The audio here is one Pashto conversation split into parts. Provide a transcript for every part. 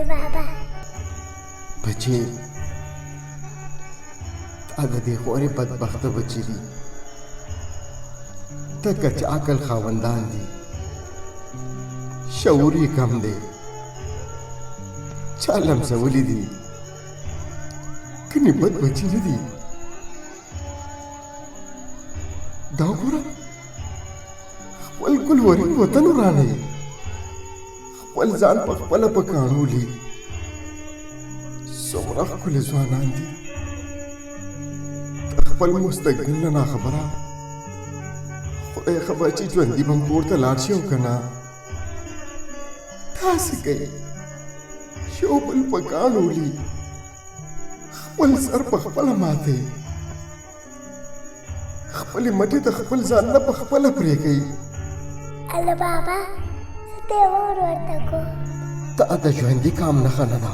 علي بابا. بچې تا د دې خورې بدبخته بچي دي، ته کچ عقل خاوندان دي، شعور یې کم دی، چا لمسولي دي، کنې بد بچي نه دي. دا وګوره خپل ګلورین وطن ورانوي، خپل ځان په خپله په کاڼولي. څومره ښکلي ځوانان دي، د خپل مستقبل نه ناخبره. خدای خبر چې ژوندي به هم کور ته لاړ شي او که نه. داسې کوي چې یو بل په کاڼولي، خپل سر په خپله ماتوي، خپلې مټې د خپل ځان نه په خپله پرې کوي. علي بابا زه ته یې ور ورته کو. دا د ژوندي کام نښه نه ده،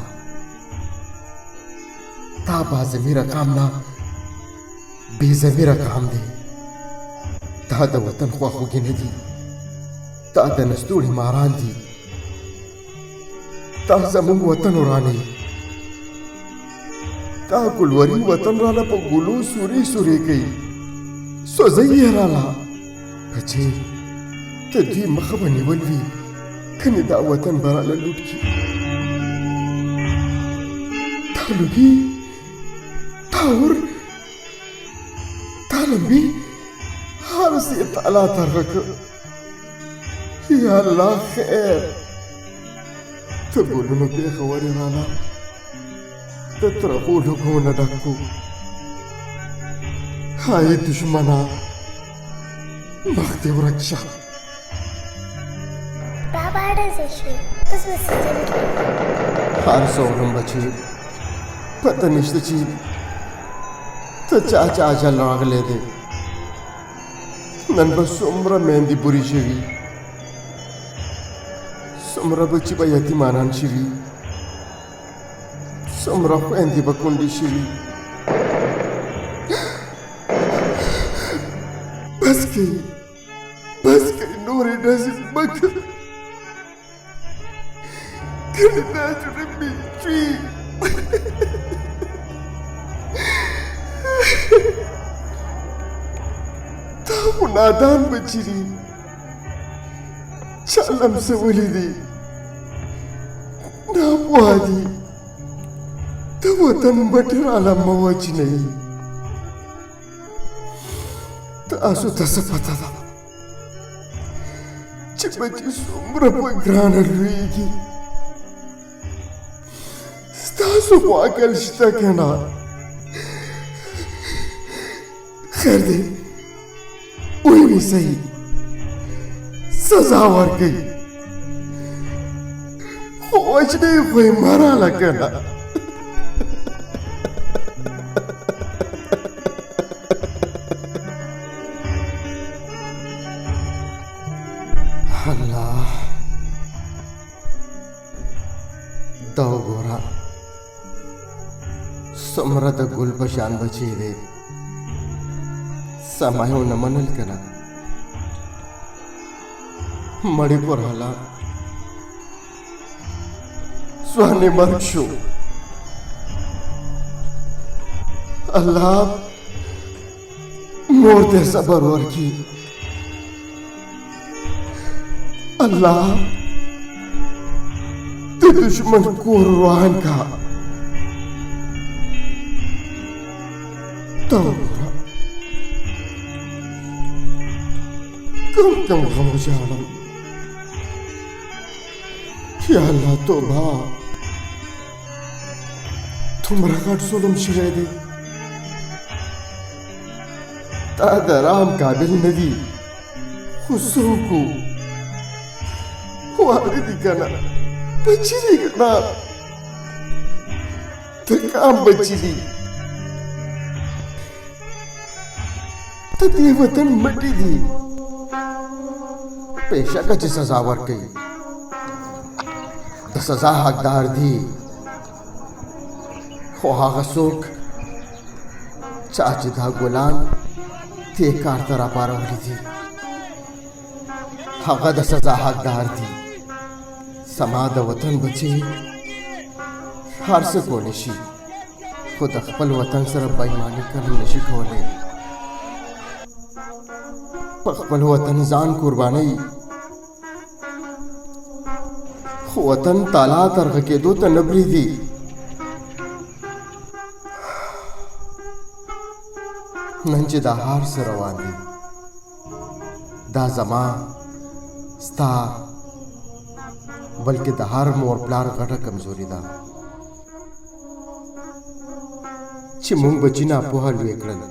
دا باضمیره کام نه بې ضمیره کام دی. دا د وطن خواخوږي نه دي، دا د نستوړي ماران دي. دا زموږ وطن ورانوي، دا ګلورین وطن راله په ګلو سورې سورې کوي، سوځوي یې راله. بچې د دوی مخه به نیول وي، کنې دا وطن به راله لوټ کړي. دا لوګي، دا اور، دا لمبې، هر څه یې تعالی طرحه کړ. یا الله خیر، د ګلونو پېښور یې راله د ترخو لوګو نه ډک کړو. هاي دشمنه مخ دې ورک شه. بابا ډزې شوې، اوس به څه چل کېږي؟ هر څه وړم بچې، پته نشته چې ته چا اجل راغلی دی. نن به څومره میندې بورې شوي، څومره بچي به یتیمانان شوي، څومره خویندې به کونډې شوي. بس کوي، بس کوي، نورې ډزې مه کوه، کنې دا زړه مې چوي. دا خو نادان بچي دي، چا لمسولي دي، ناپوه دي. د وطن مټې راله مه وچنوي. تاسو ته څه پته ده چې بچي څومره په ګرانه لویږي؟ ستاسو خو عقل شته که نه؟ خیر دی ونیسئ، سزا ورکئ، خو وچنه یې خو یې مه راله که نه؟ الله، دا وګوره څومره د ګل په شان بچی دی، سما یې ونه منل که نه؟ مړی پر حاله ځوان یې مرګ شو. الله مور ته صبر ورکړي، الله د دشمن کور روان کا. تا وګوره کم غم وژاړم. یا الله توبه، څومره غټ ظلم شوی دی. تا د رحم قابل نه دي، خو څه وکړو؟ واړه دي که نه؟ بچي دي که نه؟ د کام بچي دي، د دې وطن مټې دي. بېشکه چې سزا ورکوي، د سزا حقدار دي، خو هغه څوک چا چې دا ګلان دې کار ته راپارولي دي، هغه د سزا حقدار دي. زما د وطن بچي هر څه کولی شي خو د خپل وطن سره بېایماني کله نشي کولی. په خپل وطن ځان قربانوي خو وطن تالا ترغه کېدو ته نه پرېږدي. نن چې دا هر څه روان دي دا زما ستا بلکې د هر مور پلار غټه کمزوري ده چې موږ بچي ناپوهه لوی کړل.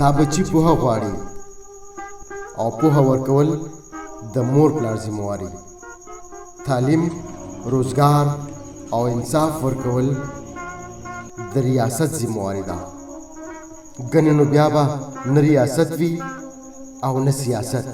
دا بچي پوهه غواړي او پوهه ورکول د مور پلار ذمہواري. تعلیم، روزګار او انصاف ورکول د ریاست ذمہواري ده. ګنې نو بیا به نه ریاست وي او نه سیاست.